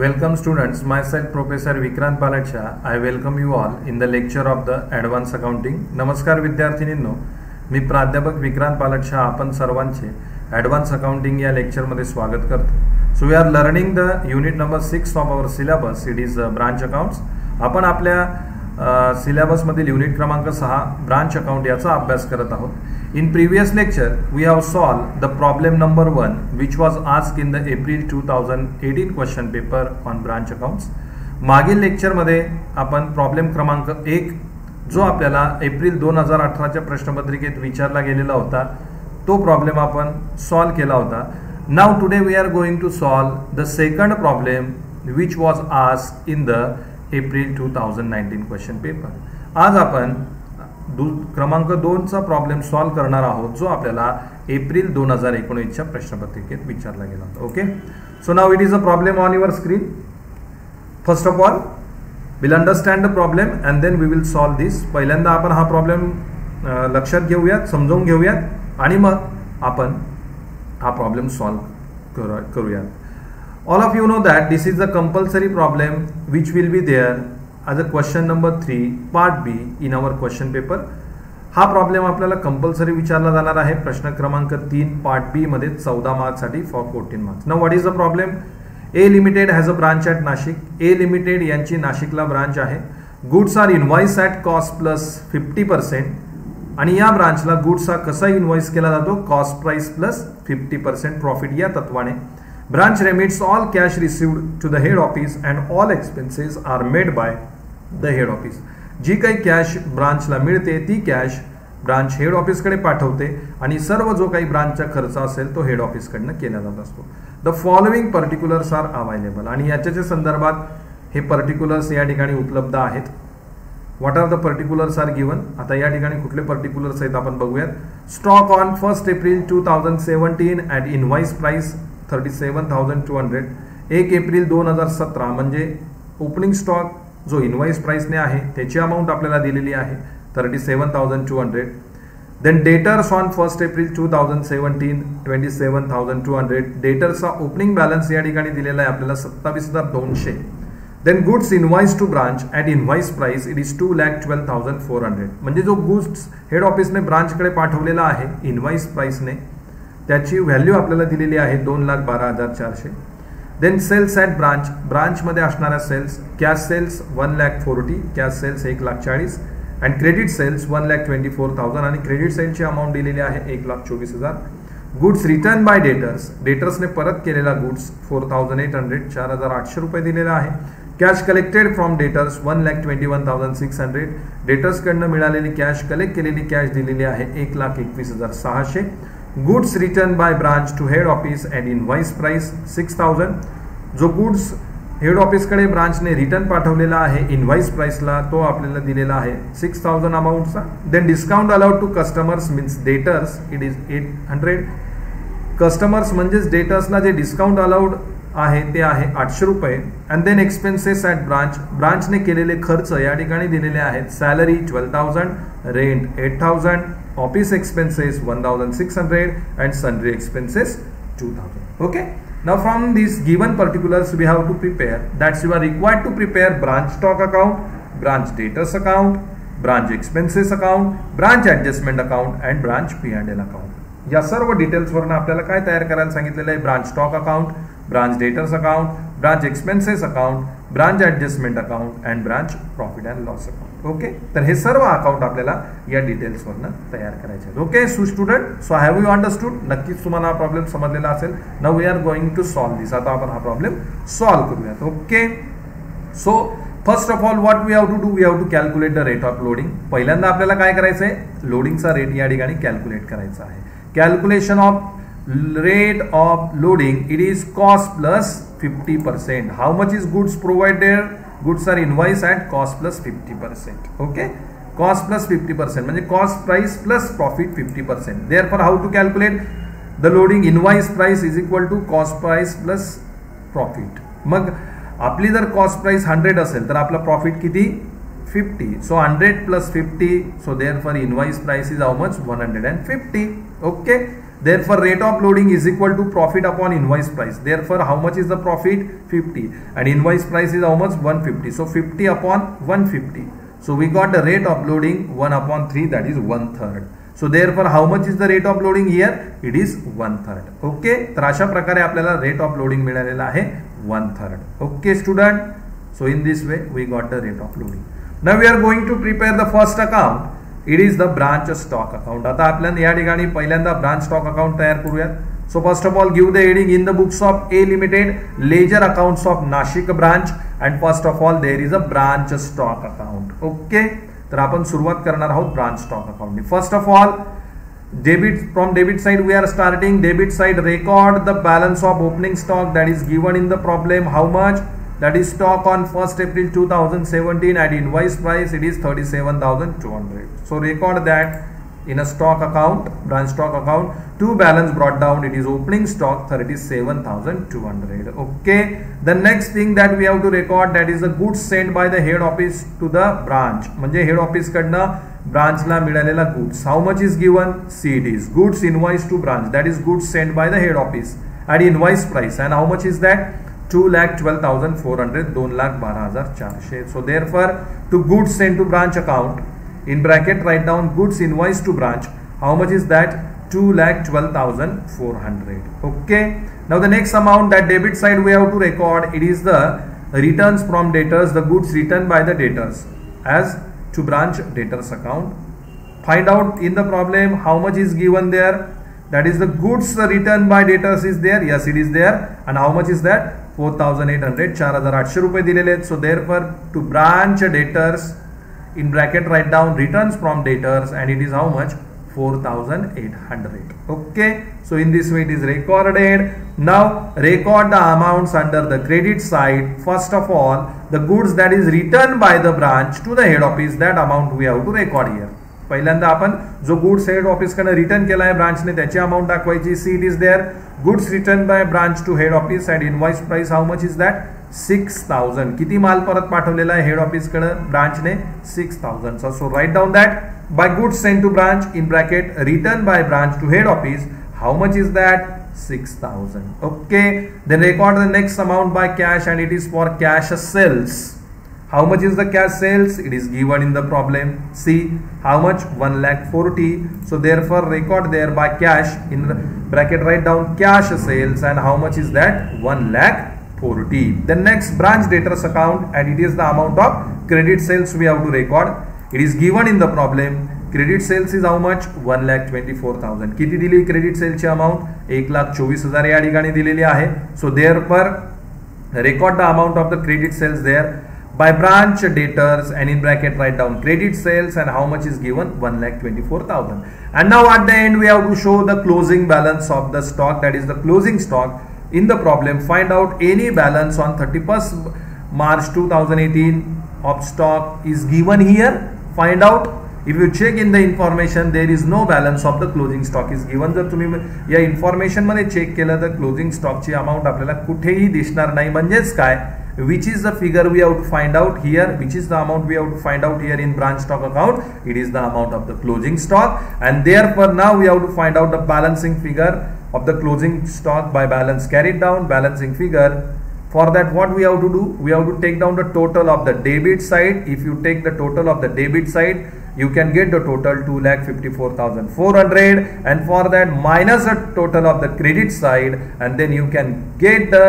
Welcome students, myself Professor Vikrant Palatcha. I welcome you all in the lecture of the Advanced Accounting. नमस्कार विद्यार्थिनींनो, मी प्राध्यापक विक्रांत पालटशा आपण सर्वांचे advance accounting या लेक्चरमध्ये स्वागत करतो. So we are learning the unit number 6 of our syllabus. It is branch accounts. आपण आपल्या सिलेबसमधील युनिट क्रमांक 6 ब्रांच अकाउंट याचा अभ्यास करत आहोत. In previous lecture, we have solved the problem number 1, which was asked in the April 2018 question paper on branch accounts. मागील लेक्चरमध्ये आपण प्रॉब्लेम क्रमांक 1 जो आपल्याला एप्रिल 2018च्या प्रश्नपत्रिकेत विचारला गेलेला होता तो प्रॉब्लेम आपण सॉल्व केला होता. Now today we are going to solve the second problem which was asked in the April 2019 question paper. आज आपण क्रमांक 2 चा प्रॉब्लेम सॉल्व करणार आहोत जो आपल्याला एप्रिल 2019च्या प्रश्नपत्रिकेत विचारला गेला होता. Okay, so now it is a problem on your screen. First of all will understand the problem and then we will solve this. पहिल्यांदा आपण हा प्रॉब्लेम लक्षात घेऊयात, समजून घेऊयात आणि मग आपण हा प्रॉब्लेम सॉल्व करूयात. All of you know that this is a compulsory problem which will be there as a question number 3 part B in our question paper. हा प्रॉब्लेम आपल्याला कंपल्सरी विचारला जाणार आहे प्रश्न क्रमांक 3 पार्ट बी मध्ये 14 मार्क्स साठी for 14 marks. Now what is the problem? A limited has a branch at Nashik. A limited यांची नाशिकला ब्रांच आहे. Goods are invoice at cost plus 50% आणि या ब्रांचला गुड्स हा कसा इनवॉइस केला जातो? कॉस्ट प्राइस प्लस 50% प्रॉफिट या तत्वाने. Branch remits all cash received to the head office and all expenses are made by the head office. जी काही कॅश ब्रांचला मिळते ती कॅश ब्रांच हेड ऑफिसकडे पाठवते आणि सर्व जो काही ब्रांचचा खर्च असेल तो हेड ऑफिसकडनं केला जात असतो. The following particulars are available आणि याच्या संदर्भात हे पर्टिक्युलर्स या ठिकाणी उपलब्ध आहेत. What are the particulars are given. आता या ठिकाणी कुठले पर्टिक्युलर्स आहेत आपण बघूयात. Stock on 1 April 2017 at invoice price 37,200. 1 April 2017 म्हणजे ओपनिंग स्टॉक जो इनवॉइस प्राइसने आहे त्याची अमाऊंट आपल्याला दिलेली आहे 37,200. Then debtors on 1 April 2017 27,200. डेटर्सचा ओपनिंग बॅलन्स या ठिकाणी दिलेला आहे आपल्याला 27,200. Then goods invoice to branch at invoice price it is 2,12,400. म्हणजे जो गुड्स हेड ऑफिसने ब्रांचकडे पाठवलेला आहे इनवॉइस प्राइसने त्याची व्हॅल्यू आपल्याला दिलेली आहे 2,12,400. Then sales at branch. ब्रांचमध्ये असणाऱ्या sales cash sales 1,40,000, cash sales 1,40,000 and credit sales 1,24,000 आणि क्रेडिट सेल्सची अमाऊंट दिलेली आहे 1,24,000. Goods return by debtors. डेटर्सने परत केलेला गुड्स 4,800 4,800 रुपये दिलेला आहे. Cash collected from debtors 1,21,600. डेटर्सकडनं मिळालेली कॅश कलेक्ट केलेली कॅश दिलेली आहे 1,21,600. Goods return by branch to head office and invoice price 6,000. जो गुड्स हेड ऑफिसकडे ब्रांचने रिटर्न पाठवलेला आहे इनवॉइस प्राइसला तो आपल्याला दिलेला आहे 6,000 अमाऊंटचा. Then discount allowed to customers means debtors it is 800. Customers म्हणजेच डेटर्सला जे डिस्काउंट अलाउड आहे ते आहे 800 रुपये. And then expenses at branch. ब्रांचने केलेले खर्च या ठिकाणी दिलेले आहेत. Salary 12,000, rent 8,000, office expenses 1,600 and sundry expenses 2,000. Okay, now from these given particulars we have to prepare, that's you are required to prepare branch stock account, branch debtors account, branch expenses account, branch adjustment account and branch P&L account. या सर्व details वरून आपल्याला काय तयार करायला सांगितलेलं आहे? Branch stock account, branch debtors account, branch expenses account, branch adjustment account and branch profit and loss account. Okay, तर हे सर्व account आपल्याला या डिटेल्स वरनं तयार करायचे आहेत. Okay student, so have you understood? नक्कीच तुम्हाला हा प्रॉब्लेम समजलेला असेल. Now we are going to solve this. आता आपण हा प्रॉब्लेम सॉल्व करूयात. Okay, so first of all what we have to do? We have to calculate the rate of loading. पहिल्यांदा आपल्याला काय करायचं आहे? लोडिंगचा रेट या ठिकाणी कॅल्क्युलेट करायचा आहे. Calculation of rate of loading, it is cost plus 50%. How much is goods provided? Goods are invoiced at cost plus 50%. Okay, cost plus 50% म्हणजे cost price plus profit 50%. Therefore how to calculate the loading? Invoice price is equal to cost price plus profit. मग आपली जर cost price 100 असेल तर आपला profit किती? 50. So 100 plus 50. So therefore invoice price is how much? 150. Okay. Therefore, rate of loading is equal to profit upon invoice price. Therefore, how much is the profit? 50. And invoice price is how much? 150. So, 50 upon 150. So, we got the rate of loading 1 upon 3, that is 1/3. So, therefore, how much is the rate of loading here? It is 1/3. Okay. तर अशा प्रकारे आपल्याला rate of loading मिळालेला आहे 1/3. Okay, student. So, in this way, we got the rate of loading. Now, we are going to prepare the first account. It is the branch stock account. आता आपल्याला या ठिकाणी पहिल्यांदा branch stock account तयार करूयात. So first of all, give the heading in the books of A Limited, ledger accounts of Nashik branch, and first of all there is a branch stock account. Okay, तर आपण सुरुवात करणार आहोत branch stock account. First of all, from debit side we are starting. Debit side, record the balance of opening stock that is given in the problem. How much? That is stock on 1st April 2017 at invoice price it is 37,200. So record that in a stock account, branch stock account. To balance brought down, it is opening stock 37,200. Okay. The next thing that we have to record, that is the goods sent by the head office to the branch. म्हणजे head office कडनं branch ला मिळालेला goods. How much is given? See, it is goods invoice to branch. That is goods sent by the head office at invoice price. And how much is that? 2,12,400, 2,12,400. So therefore, to goods sent to branch account, in bracket write down goods invoice to branch. How much is that? 2,12,400. Okay. Now the next amount, that debit side we have to record, it is the returns from debtors, the goods returned by the debtors as to branch debtors account. Find out in the problem how much is given there. That is the goods returned by debtors is there. Yes, it is there. And how much is that? 4,800, 4,800 रुपये दिलेले आहेत. So therefore, to branch debtors, in bracket write down returns from debtors, and it is how much? 4,800. Okay. So in this way it is recorded. Now record the amounts under the credit side. First of all, the goods that is returned by the branch to the head office, that amount we have to record here. पहिल्यांदा आपण जो goods head office कडे return केला आहे ब्रांचने त्याची amount दाखवायची. See it is there goods return by branch to head office at invoice price. How much is that? 6,000. किती माल परत पाठवलेला आहे हेड ऑफिस कडे ब्रांचने? 6,000. So write down that by goods send to branch in bracket return by branch to head office. How much is that? 6,000. Okay. Then record the next amount by cash, and it is for cash sales. How much is the cash sales? It is given in the problem. See, how much? 1,40,000. So therefore record there by cash, in bracket write down cash sales, and how much is that? 1,40,000. The next branch debtors account, and it is the amount of credit sales we have to record. It is given in the problem. Credit sales is how much? 1,24,000. किती दिली credit sales ची amount? 1,24,000 या ठिकाणी दिलेली आहे. So therefore record the amount of the credit sales there by branch debtors, and in bracket write down credit sales, and how much is given? 1,24,000. And now at the end we have to show the closing balance of the stock, that is the closing stock in the problem. Find out any balance on 31st March 2018 of stock is given here. Find out. If you check in the information, there is no balance of the closing stock is given. जर तुम्ही या information मध्ये check केलं तर closing स्टॉकची amount आपल्याला कुठेही दिसणार नाही. म्हणजेच काय? Which is the figure we have to find out here? Which is the amount we have to find out here in branch stock account? It is the amount of the closing stock, and therefore now we have to find out the balancing figure of the closing stock by balance carried down, balancing figure. For that, what we have to do? We have to take down the total of the debit side. If you take the total of the debit side, you can get the total 2,54,400, and for that minus the total of the credit side, and then you can get the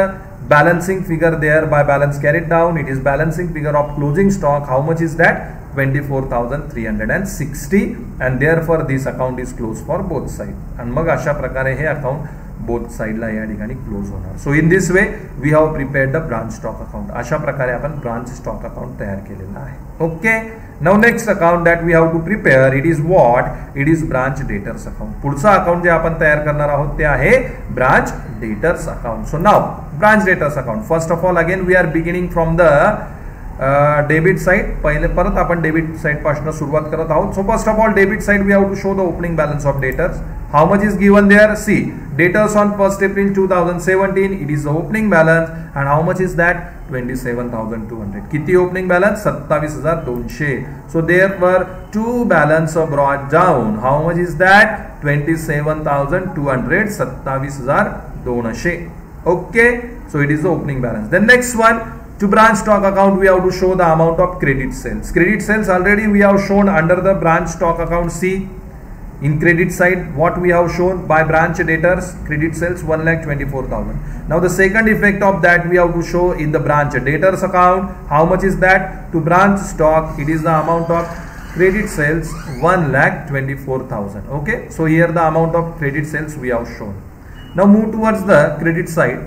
balancing figure there by balance carried down. It is balancing figure of closing stock. How much is that? 24,360, and therefore this account is closed for both sides. And मग अशा प्रकारे हे account both साइडला या ठिकाणी close होणार. So in this way we have prepared the branch stock account. अशा प्रकारे आपण branch stock account तयार केलेला आहे. Okay. Now next account that we have to prepare, it is what? It is branch debtors account. पुढचा account जे आपण तयार करणार आहोत ते आहे branch debtors account. So now branch debtors account. First of all again we are beginning from the debit side. पहिले परत आपण डेबिट साइड पासून सुरुवात करत आहोत. So first of all debit side we have to show the opening balance of debtors. How much is given there? See, debtors on 1st April 2017, it is the opening balance, and how much is that? 27,200. Kitty opening balance? 27,200. So there were two balances brought down. How much is that? 27,200, 27,200. Okay, so it is the opening balance. Then next one, to branch stock account, we have to show the amount of credit sales. Credit sales already we have shown under the branch stock account. See, in credit side, what we have shown by branch debtors, credit sales 1,24,000. Now the second effect of that we have to show in the branch debtors account. How much is that? To branch stock, it is the amount of credit sales 1,24,000. Okay, so here the amount of credit sales we have shown. Now move towards the credit side.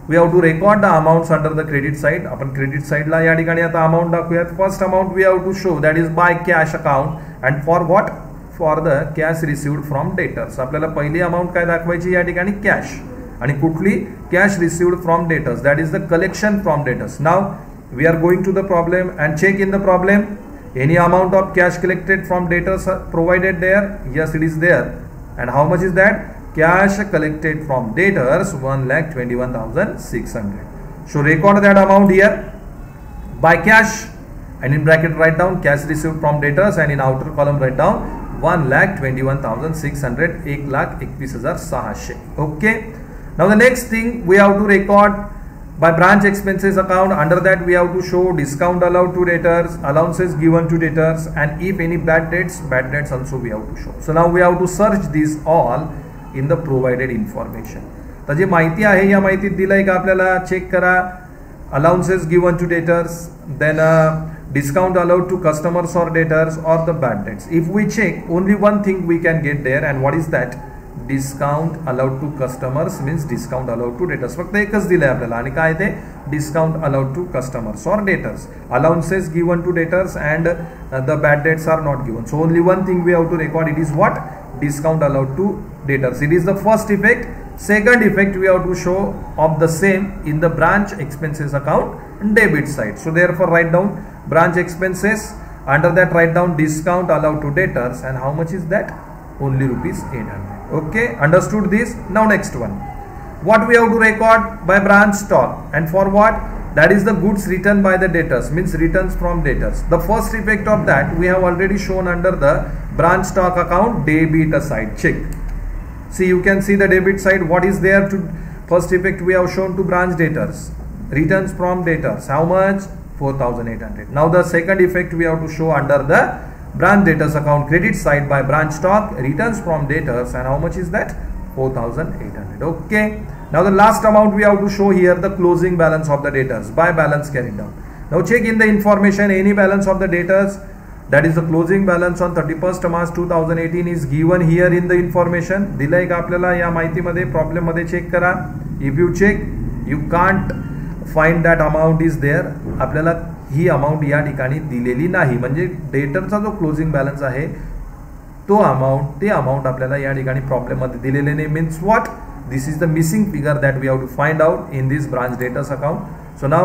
We have to record the amounts under the credit side. आपण credit side ला या ठिकाणी आता amount दाखवूयात. First amount we have to show, that is by cash account, and for what? For the cash received from debtors. आपल्याला पहिली amount काय दाखवायची या ठिकाणी? Cash. आणि कुठली? Cash received from debtors. That is the collection from debtors. Now we are going to the problem and check in the problem. Any amount of cash collected from debtors provided there? Yes, it is there. And how much is that? Cash collected from debtors 1,21,600. So record that amount here by cash, and in bracket write down cash received from debtors, and in outer column write down 1,21,600, 1,21,600. Okay. Now the next thing we have to record by branch expenses account. Under that we have to show discount allowed to debtors, allowances given to debtors, and if any bad debts also we have to show. So now we have to search these all in the provided information. तर जे माहिती आहे या माहितीत दिलंय का आपल्याला? Check करा. Allowances given to debtors, then discount allowed to customers or debtors, or the bad debts. If we check, only one thing we can get there, and what is that? Discount allowed to customers means discount allowed to debtors. फक्त एकच दिलंय आपल्याला, आणि काय ते? Discount allowed to customers or debtors. Allowances given to debtors, and the bad debts are not given. So only one thing we have to record. It is what? Discount allowed to debtors. It is the first effect. Second effect we have to show of the same in the branch expenses account debit side. So therefore write down branch expenses. Under that write down discount allowed to debtors, and how much is that? Only rupees 800. Okay, understood this? Now next one, what we have to record by branch stock, and for what? That is the goods returned by the debtors, means returns from debtors. The first effect of that we have already shown under the branch stock account debit side. Check. See, you can see the debit side. What is there? To first effect we have shown to branch debtors, returns from debtors. How much? 4,800. Now the second effect we have to show under the branch debtors account credit side by branch stock, returns from debtors, and how much is that? 4,800. Okay. Now the last amount we have to show here, the closing balance of the debtors by balance carried down. Now check in the information, any balance of the debtors, that is the closing balance on 31st March 2018 is given here in the information. दिलंय का आपल्याला या माहितीमध्ये? Problem मध्ये check करा. If you check, you can't find that amount is there. आपल्याला ही amount या ठिकाणी दिलेली नाही, म्हणजे डेटरचा जो क्लोजिंग बॅलन्स आहे तो अमाउंट, ते अमाउंट आपल्याला या ठिकाणी प्रॉब्लेम मध्ये दिलेले नाही. Means what? This is the missing figure that we have to find out in this branch debtors account. So now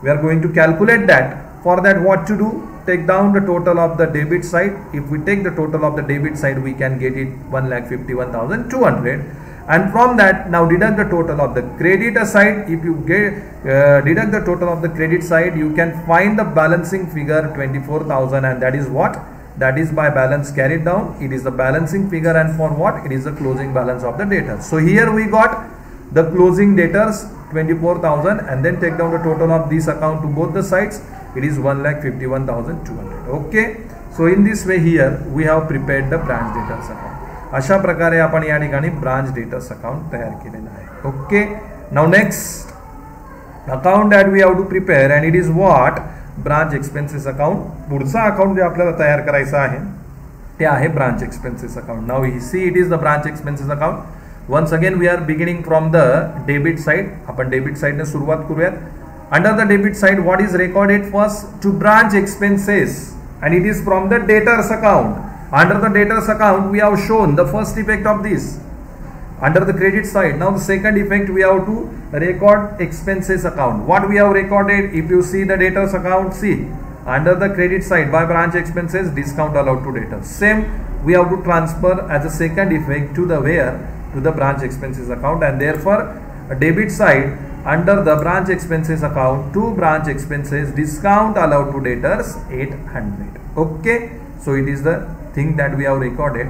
we are going to calculate that. For that, what to do? Take down the total of the debit side. If we take the total of the debit side, we can get it 1,51,200. And from that, now deduct the total of the creditor side. If you deduct the total of the credit side, you can find the balancing figure 24,000, and that is what? That is by balance carried down. It is the balancing figure, and for what? It is the closing balance of the debtors. So here we got the closing debtors 24,000, and then take down the total of this account to both the sides. It is 1,51,200. Okay. So in this way here we have prepared the branch debtors account. अशा प्रकारे आपण या ठिकाणी branch debtors account तयार केलेलं आहे. Okay. Now next account that we have to prepare, and it is what? Branch expenses account. पुढचा account जे आपल्याला तयार करायचं आहे ते आहे branch expenses account. Now we see it is the branch expenses account. Once again we are beginning from the debit side. आपण debit side ने सुरुवात करूयात. Under the debit side, what is recorded first? To branch expenses, and it is from the debtors account. Under the debtors account, we have shown the first effect of this under the credit side. Now the second effect, we have to record expenses account. What we have recorded? If you see the debtors account, see under the credit side by branch expenses, discount allowed to debtors. Same we have to transfer as a second effect to the where, to the branch expenses account, and therefore debit side under the branch expenses account, to branch expenses discount allowed to debtors 800. Okay, so it is the thing that we have recorded.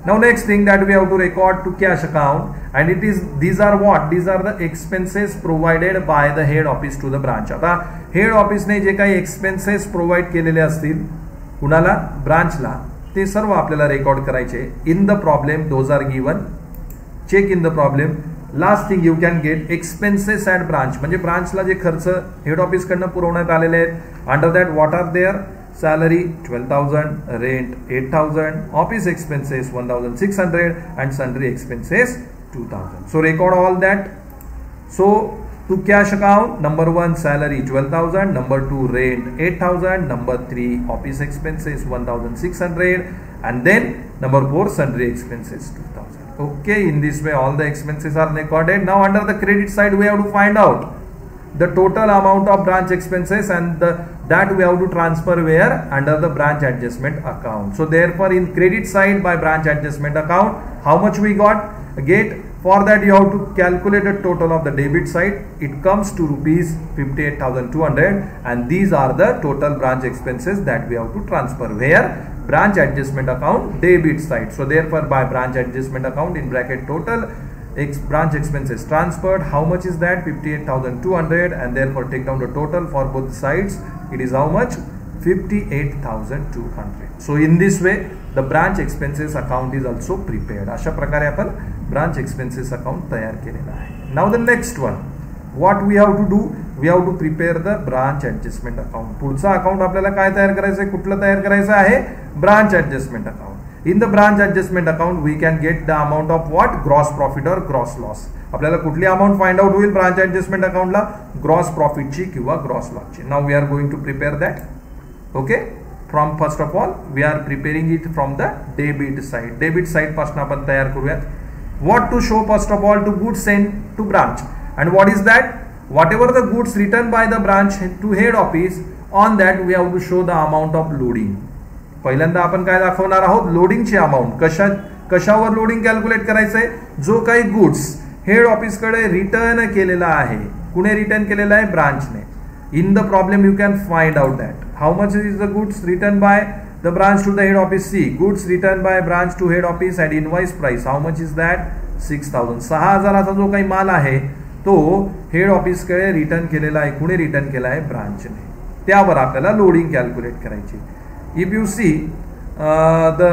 Now next thing that we have to record to cash account, and it is, these are what, these are the expenses provided by the head office to the branch. आता head ऑफिसने जे काही expenses provide केलेले असतील कुणाला, ब्रांचला, ते सर्व आपल्याला record करायचे. In the problem those are given, check in the problem. Last thing you can get expenses at branch, म्हणजे ब्रांचला जे खर्च हेड ऑफिस कडनं पुरवण्यात आलेले आहेत. Under that what are there, salary 12,000, rent 8,000, office expenses 1,600, and sundry expenses 2,000. So record all that. So to cash account, number 1 salary 12,000, number 2 rent 8,000, number 3 office expenses 1,600, and then number 4 sundry expenses 2,000. Okay, in this way all the expenses are recorded. Now under the credit side we have to find out the total amount of branch expenses, and that we have to transfer where, under the branch adjustment account. So therefore in credit side by branch adjustment account, how much we get, for that you have to calculate the total of the debit side. It comes to rupees 58,200, and these are the total branch expenses that we have to transfer where, branch adjustment account, debit side. So therefore by branch adjustment account, in bracket total branch expenses transferred, how much is that, 58,200, and therefore take down the total for both sides. It is how much, 58,200. So in this way the branch expenses account is also prepared. अशा प्रकारे आपण branch expenses account तयार केलेला आहे. Now the next one, what we have to do, we have to prepare the branch adjustment account. पुढचा account आपल्याला काय तयार करायचं आहे, कुठलं तयार करायचं आहे, branch adjustment account. In the branch adjustment account we can get the amount of what, gross profit or gross loss. आपल्याला कुठली अमाउंट फाइंड आउट होईल ब्रांच ऍडजस्टमेंट अकाउंटला, ग्रॉस प्रॉफिटची किंवा ग्रॉस लॉसची. Now we are going to prepare that. Okay, from first of all we are preparing it from the debit side. Debit side पासून आपण तयार करूयात. What to show first of all, to goods send to branch, and what is that, whatever the goods return by the branch to head office, on that we have to show the amount of loading. पहिल्यांदा आपण काय दाखवणार आहोत, लोडिंगची amount. कशावर loading calculate करायचंय, जो काही गुड्स हेड ऑफिस कडे रिटर्न केलेला आहे, कुणे रिटर्न केलेला आहे, ब्रांचने. In the problem you can find out that how much is the goods return by the branch to the head office. See, goods return by branch to head office at invoice price, how much is that, 6,000. 6,000चा जो काही माल आहे तो head office कडे return केलेला आहे, कुणे return केला आहे, ब्रांचने. त्यावर आपल्याला लोडिंग कॅल्क्युलेट करायची. If you see the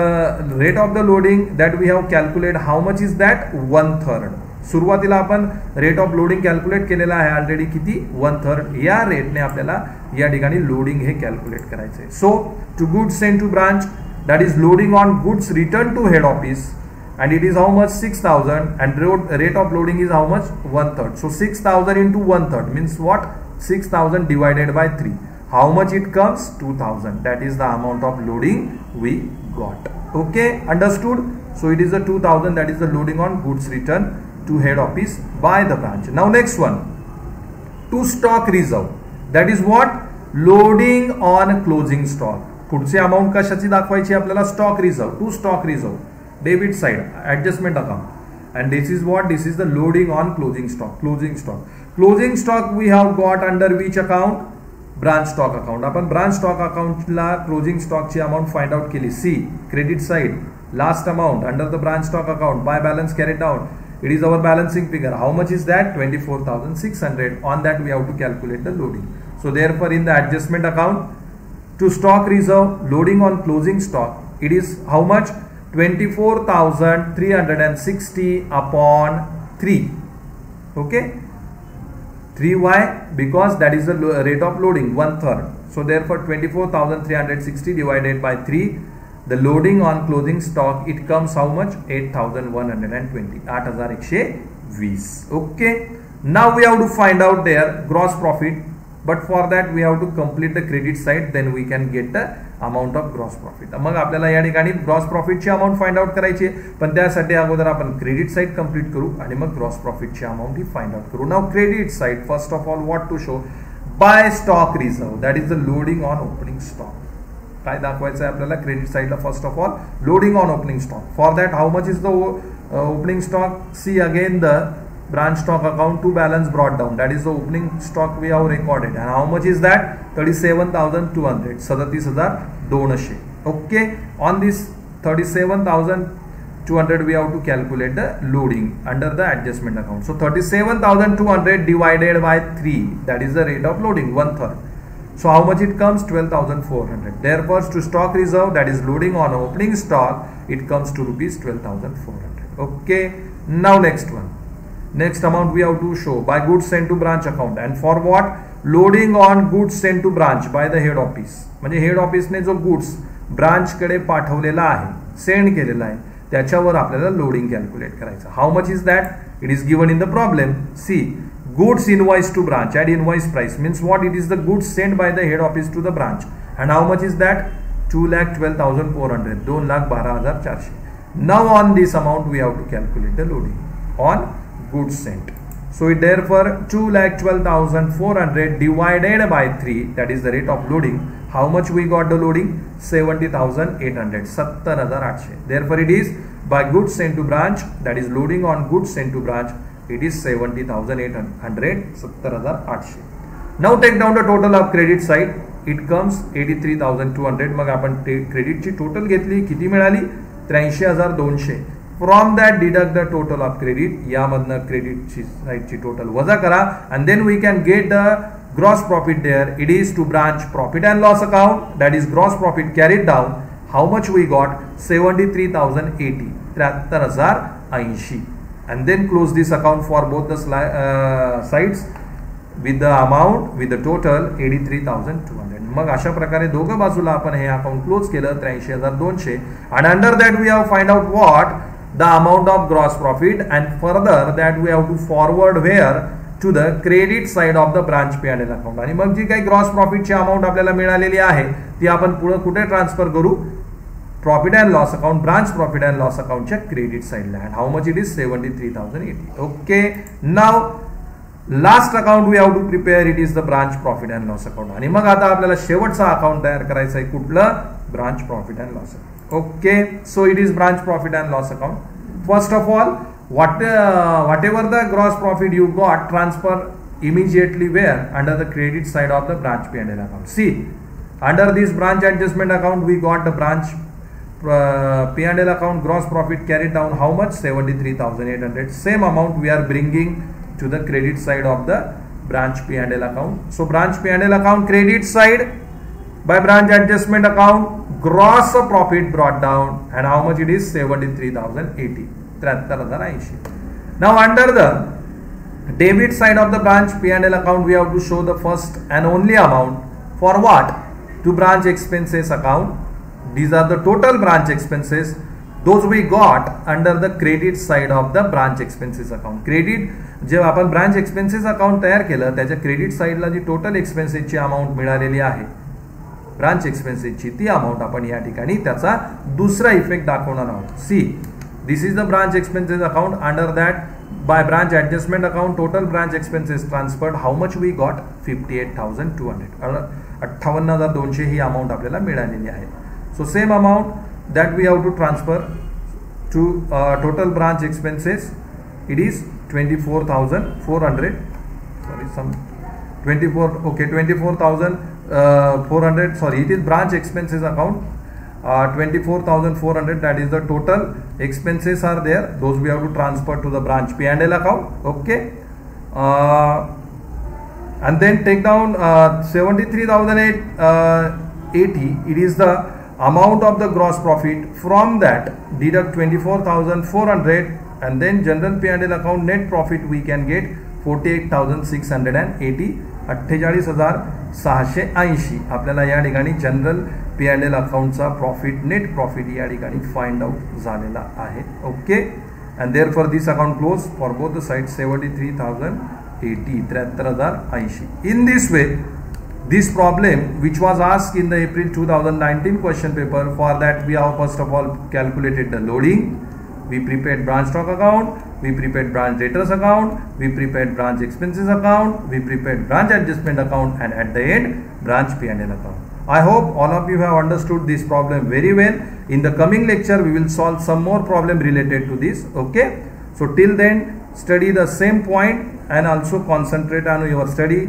rate of the loading that we have calculated, how much is that, 1/3. सुरुवातीला आपण रेट ऑफ लोडिंग कॅल्क्युलेट केलेला आहे ऑलरेडी, किती, 1/3. या रेटने आपल्याला या ठिकाणी लोडिंग हे कॅल्क्युलेट करायचे. So to goods send to branch, that is loading on goods return to head office, and it is how much, 6,000, and rate of loading is how much, 1/3. So 6,000 into 1/3 means what, 6,000 divided by 3. How much it comes, 2,000. That is the amount of loading we got. Okay, understood? So it is the 2,000, that is the loading on goods return to head office by the branch. Now next one, to stock reserve, that is what, loading on closing stock. पुढची amount कशाची दाखवायची आपल्याला, stock reserve. To stock reserve, debit side adjustment account, and this is what, this is the loading on closing stock. Closing stock we have got under which account, branch stock account. आपण branch stock अकाउंटला closing स्टॉकची amount find out केली. See, credit side, last amount under the branch stock account by balance carried down. It is our balancing figure. How much is that, 24,600. On that we have to calculate the loading. So therefore in the adjustment account, to stock reserve, loading on closing stock, it is how much, 24,360 upon 3. Okay, 3y, because that is the rate of loading, 1/3. So therefore 24,360 divided by 3, the loading on closing stock, it comes how much, 8,120, 8,120. Okay, now we have to find out their gross profit, but for that we have to complete the credit side, then we can get the amount of gross profit. मग आपल्याला या ठिकाणी gross प्रॉफिटची amount find out करायची आहे, पण त्यासाठी अगोदर आपण क्रेडिट साइड कंप्लीट करू आणि मग ग्रॉस प्रॉफिटची अमाउंट ही फाइंड आउट करू. Now credit side, first of all what to show, by stock reserve, that is the loading on opening stock. काय दाखवायचं आहे आपल्याला क्रेडिट साईडला? First of all loading on opening stock. For that how much is the opening stock? See again the branch stock account to balance brought down, that is the opening stock we have recorded, and how much is that? 37,200, 37,200. Okay, on this 37,200 we have to calculate the loading under the adjustment account. So 37,200 divided by 3, that is the rate of loading, 1/3. So how much it comes? 12,400. Therefore to stock reserve, that is loading on opening stock, it comes to rupees 12,400. Okay, now next one. Next amount we have to show by goods sent to branch account, and for what? Loading on goods sent to branch by the head office. म्हणजे head ऑफिसने जो goods branch कडे पाठवलेला आहे, send केलेला आहे, त्याच्यावर आपल्याला loading calculate करायचं. How much is that? It is given in the problem. See goods invoice to branch at invoice price means what? It is the goods sent by the head office to the branch, and how much is that? 2,12,400, 2,12,400. Now on this amount we have to calculate the loading on goods sent. So therefore 2,12,400 divided by 3, that is the rate of loading. How much we got the loading? 70,800, 70,800. Therefore it is by goods sent to branch, that is loading on goods sent to branch, it is 70,800, 70,800. Now take down the total of credit side. It comes 83,200. मग आपण क्रेडिटची total घेतली, किती मिळाली? 83,200. From that deduct the total of credit. यामधनं क्रेडिटची साईडची total वजा करा, and then we can get the gross profit there. It is to branch profit and loss account, that is gross profit carried down. How much we got? 73,080, 73,080. And then close this account for both the sides with the amount, with the total 83,200. मग अशा प्रकारे दोघं बाजूला आपण हे account close केलं 83,200, and under that we have find out what? The amount of gross profit, and further that we have to forward where? To the credit side of the branch P&L account. आणि मग जी काही gross प्रॉफिटची amount आपल्याला मिळालेली आहे ती आपण पुढे कुठे transfer करू? Profit and loss account, branch profit and loss अकाउंटच्या क्रेडिट साइडला. And how much it is? 73,080. Okay, now last account we have to prepare, it is the branch profit and loss account. आणि मग आता आपल्याला शेवटचा account तयार करायचा आहे, कुठलं? Branch profit and loss account. Okay, so it is branch profit and loss account. First of all, whatever the gross profit you got, transfer immediately where? Under the credit side of the branch P&L account. See, under this branch adjustment account we got the branch P&L account gross profit carried down. How much? 73,800. Same amount we are bringing to the credit side of the branch P&L account. So branch P&L account credit side by branch adjustment account gross profit brought down, and how much it is? 73,080, 73,080. Now under the debit side of the branch P&L account we have to show the first and only amount. For what? To branch expenses account. These are the total branch expenses. Those we got under the credit side of the branch expenses account. Credit जेव्हा आपण branch expenses account तयार केलं त्याच्या credit साइडला जी total एक्सपेन्सेसची amount मिळालेली आहे branch एक्सपेन्सेसची, ती amount आपण या ठिकाणी त्याचा दुसरा इफेक्ट दाखवणार आहोत. See, this is the branch expenses account. Under that by branch adjustment account total branch expenses transferred. How much we got? 58,200, 58,200 ही अमाऊंट आपल्याला मिळालेली आहे. So same amount that we have to transfer to total branch expenses. It is 24,400. Sorry, some 24. Okay, 24,400. Sorry, it is branch expenses account. 24,400. That is the total expenses are there. Those we have to transfer to the branch P&L account. Okay, and then take down 73,880. It is the amount of the gross profit. From that deduct 24,400, and then general P&L account net profit we can get 48,680, 48,680. आपल्याला या ठिकाणी general P&L अकाउंटचा profit, net profit या ठिकाणी find out झालेला आहे. Okay, and therefore this account close for both the sides 73,080, 73,080. In this way, this problem which was asked in the April 2019 question paper, for that we have first of all calculated the loading, we prepared branch stock account, we prepared branch debtors account, we prepared branch expenses account, we prepared branch adjustment account, and at the end branch P&L account. I hope all of you have understood this problem very well. In the coming lecture, we will solve some more problem related to this. Okay. So till then, study the same point and also concentrate on your study.